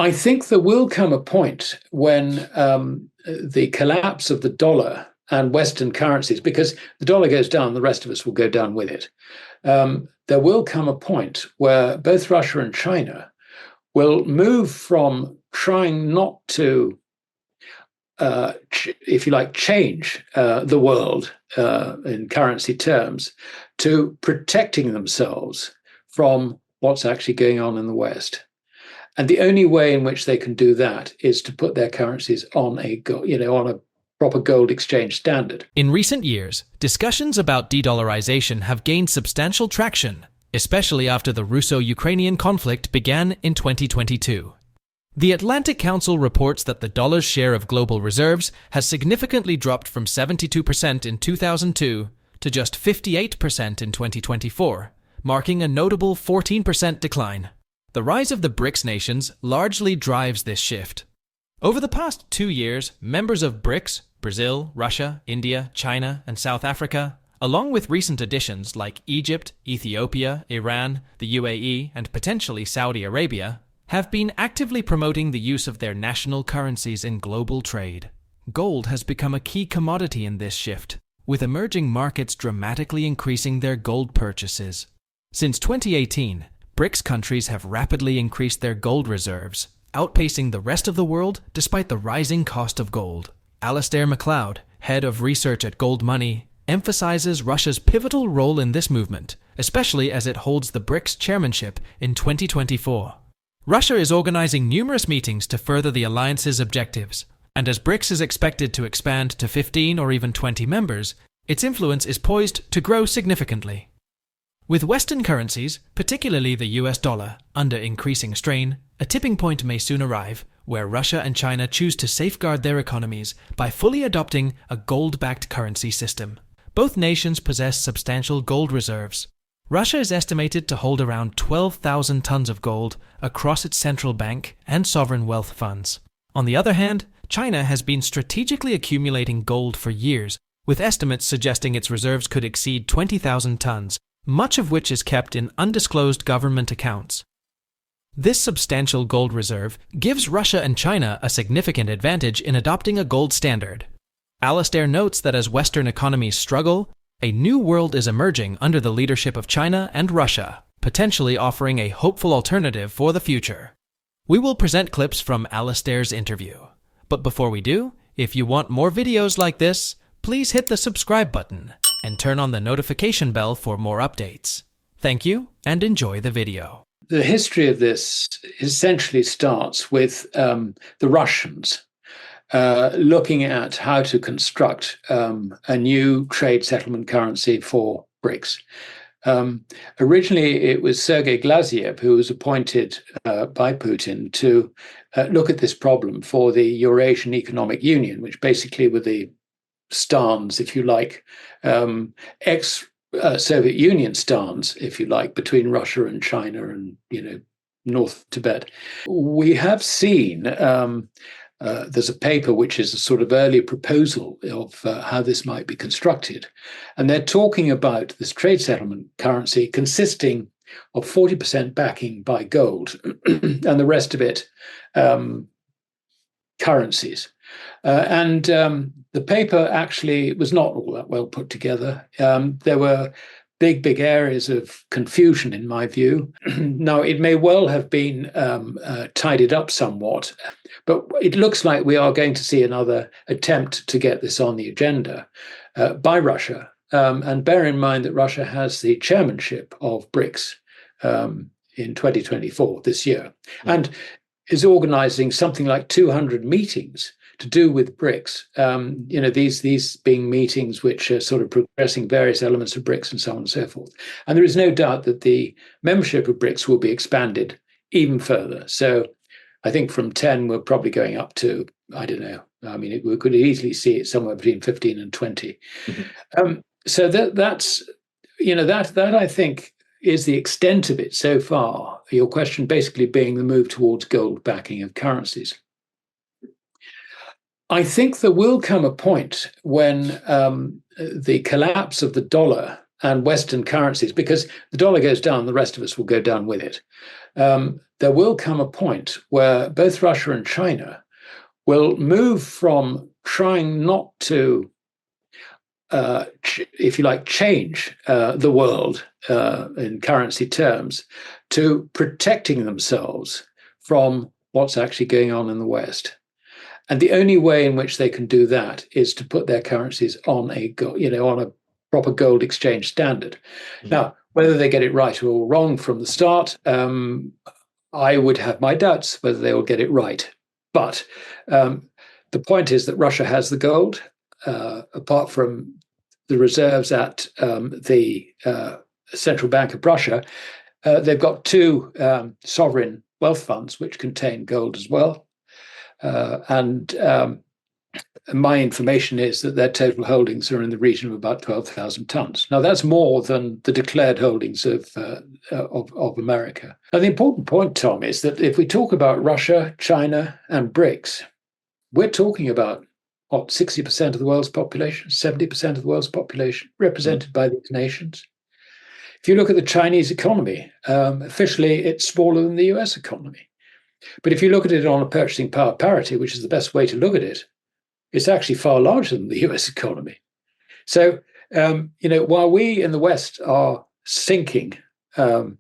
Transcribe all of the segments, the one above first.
I think there will come a point when the collapse of the dollar and Western currencies, because the dollar goes down, the rest of us will go down with it. There will come a point where both Russia and China will move from trying not to, if you like, change the world in currency terms, to protecting themselves from what's actually going on in the West. And the only way in which they can do that is to put their currencies on on a proper gold exchange standard. In recent years, discussions about de-dollarization have gained substantial traction, especially after the Russo-Ukrainian conflict began in 2022. The Atlantic Council reports that the dollar's share of global reserves has significantly dropped from 72% in 2002 to just 58% in 2024, marking a notable 14% decline. The rise of the BRICS nations largely drives this shift. Over the past 2 years, members of BRICS, Brazil, Russia, India, China, and South Africa, along with recent additions like Egypt, Ethiopia, Iran, the UAE, and potentially Saudi Arabia, have been actively promoting the use of their national currencies in global trade. Gold has become a key commodity in this shift, with emerging markets dramatically increasing their gold purchases. Since 2018, BRICS countries have rapidly increased their gold reserves, outpacing the rest of the world despite the rising cost of gold. Alasdair Macleod, head of research at Gold Money, emphasizes Russia's pivotal role in this movement, especially as it holds the BRICS chairmanship in 2024. Russia is organizing numerous meetings to further the alliance's objectives, and as BRICS is expected to expand to 15 or even 20 members, its influence is poised to grow significantly. With Western currencies, particularly the US dollar, under increasing strain, a tipping point may soon arrive where Russia and China choose to safeguard their economies by fully adopting a gold-backed currency system. Both nations possess substantial gold reserves. Russia is estimated to hold around 12,000 tons of gold across its central bank and sovereign wealth funds. On the other hand, China has been strategically accumulating gold for years, with estimates suggesting its reserves could exceed 20,000 tons, much of which is kept in undisclosed government accounts. This substantial gold reserve gives Russia and China a significant advantage in adopting a gold standard. Alasdair notes that as Western economies struggle, a new world is emerging under the leadership of China and Russia, potentially offering a hopeful alternative for the future. We will present clips from Alasdair's interview. But before we do, if you want more videos like this, please hit the subscribe button and turn on the notification bell for more updates. Thank you, and enjoy the video. The history of this essentially starts with the Russians looking at how to construct a new trade settlement currency for BRICS. Originally, it was Sergei Glaziev who was appointed by Putin to look at this problem for the Eurasian Economic Union, which basically were the stans, if you like, ex-Soviet Union stans, if you like, between Russia and China and, North Tibet. We have seen there's a paper which is a sort of early proposal of how this might be constructed. And they're talking about this trade settlement currency consisting of 40% backing by gold and the rest of it currencies. And the paper actually was not all that well put together. There were big areas of confusion, in my view. Now, it may well have been tidied up somewhat, but it looks like we are going to see another attempt to get this on the agenda by Russia. And bear in mind that Russia has the chairmanship of BRICS in 2024, this year, and is organizing something like 200 meetings to do with BRICS, these being meetings which are sort of progressing various elements of BRICS and so on and so forth. And there is no doubt that the membership of BRICS will be expanded even further. So I think from 10, we're probably going up to, I don't know, we could easily see it somewhere between 15 and 20. Mm-hmm. So that's, that I think is the extent of it so far. Your question basically being the move towards gold backing of currencies. I think there will come a point when the collapse of the dollar and Western currencies, because the dollar goes down, the rest of us will go down with it. there will come a point where both Russia and China will move from trying not to, if you like, change the world in currency terms, to protecting themselves from what's actually going on in the West. And the only way in which they can do that is to put their currencies on on a proper gold exchange standard. Mm-hmm. Now, whether they get it right or wrong from the start, I would have my doubts whether they will get it right. But the point is that Russia has the gold, apart from the reserves at the Central Bank of Russia. They've got two sovereign wealth funds which contain gold as well. And my information is that their total holdings are in the region of about 12,000 tons. Now, that's more than the declared holdings of America. Now, the important point, Tom, is that if we talk about Russia, China, and BRICS, we're talking about, 60% of the world's population, 70% of the world's population represented by these nations. If you look at the Chinese economy, officially it's smaller than the US economy. But if you look at it on a purchasing power parity, which is the best way to look at it, it's actually far larger than the US economy. So, while we in the West are sinking, there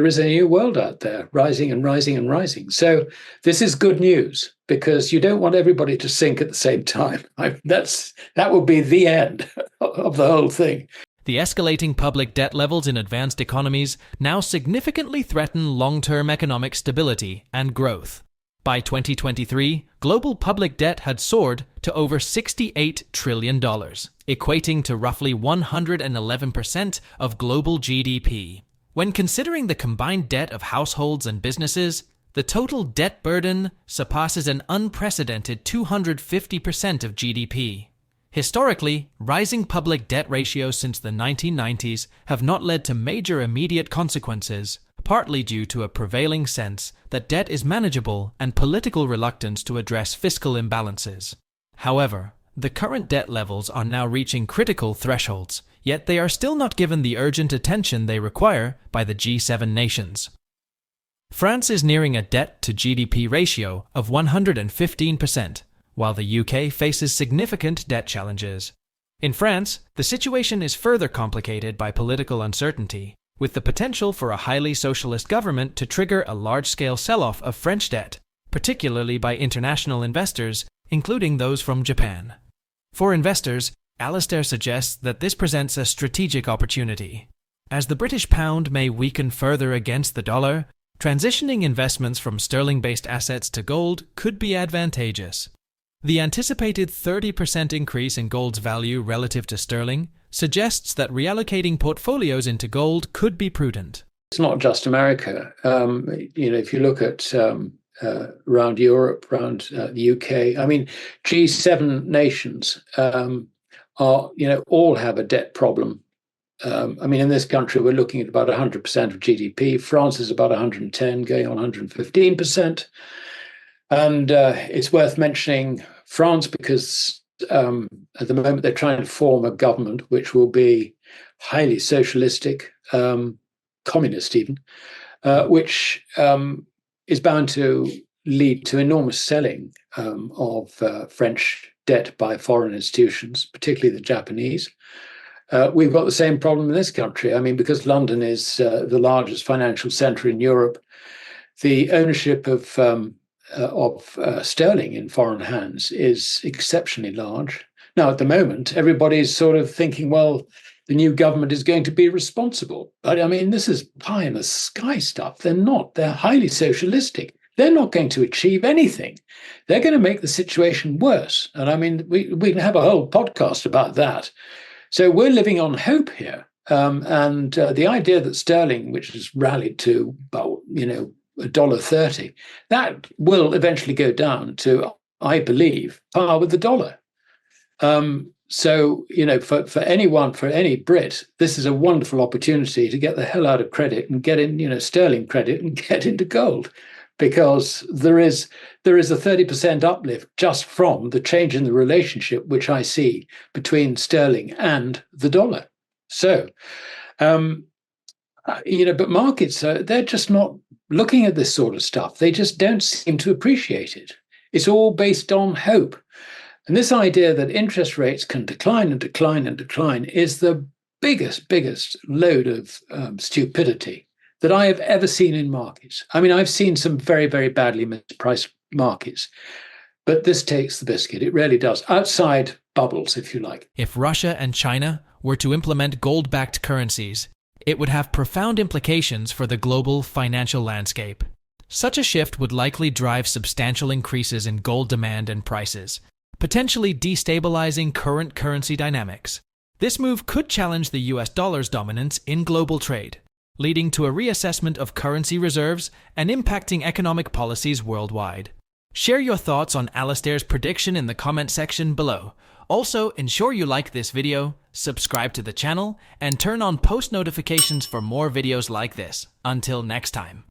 is a new world out there, rising and rising and rising. So this is good news, because you don't want everybody to sink at the same time. That would be the end of the whole thing. The escalating public debt levels in advanced economies now significantly threaten long-term economic stability and growth. By 2023, global public debt had soared to over $68 trillion, equating to roughly 111% of global GDP. When considering the combined debt of households and businesses, the total debt burden surpasses an unprecedented 250% of GDP. Historically, rising public debt ratios since the 1990s have not led to major immediate consequences, partly due to a prevailing sense that debt is manageable and political reluctance to address fiscal imbalances. However, the current debt levels are now reaching critical thresholds, yet they are still not given the urgent attention they require by the G7 nations. France is nearing a debt-to-GDP ratio of 115%, while the UK faces significant debt challenges. In France, the situation is further complicated by political uncertainty, with the potential for a highly socialist government to trigger a large-scale sell-off of French debt, particularly by international investors, including those from Japan. For investors, Alasdair suggests that this presents a strategic opportunity. As the British pound may weaken further against the dollar, transitioning investments from sterling-based assets to gold could be advantageous. The anticipated 30% increase in gold's value relative to sterling suggests that reallocating portfolios into gold could be prudent. It's not just America. If you look at around Europe, around the UK, G7 nations all have a debt problem. In this country, we're looking at about 100% of GDP. France is about 110, going on 115%. And it's worth mentioning France because at the moment they're trying to form a government which will be highly socialistic, communist even, which is bound to lead to enormous selling of French debt by foreign institutions, particularly the Japanese. We've got the same problem in this country. Because London is the largest financial centre in Europe, the ownership of sterling in foreign hands is exceptionally large. Now, at the moment, everybody's sort of thinking, well, the new government is going to be responsible. But this is pie in the sky stuff. They're not. They're highly socialistic. They're not going to achieve anything. They're going to make the situation worse. And we can have a whole podcast about that. So we're living on hope here. And the idea that sterling, which has rallied to about, $1.30, that will eventually go down to, I believe, par with the dollar. So, for anyone, for any Brit, this is a wonderful opportunity to get the hell out of credit and get in, sterling credit and get into gold, because there is a 30% uplift just from the change in the relationship, which I see between sterling and the dollar. So, But markets, they're just not looking at this sort of stuff. They just don't seem to appreciate it. It's all based on hope. And this idea that interest rates can decline and decline and decline is the biggest load of stupidity that I have ever seen in markets. I mean, I've seen some very, very badly mispriced markets, but this takes the biscuit. It really does. Outside bubbles, if you like. If Russia and China were to implement gold-backed currencies, it would have profound implications for the global financial landscape. Such a shift would likely drive substantial increases in gold demand and prices, potentially destabilizing current currency dynamics. This move could challenge the US dollar's dominance in global trade, leading to a reassessment of currency reserves and impacting economic policies worldwide. Share your thoughts on Alasdair's prediction in the comment section below. Also, ensure you like this video, subscribe to the channel, and turn on post notifications for more videos like this. Until next time.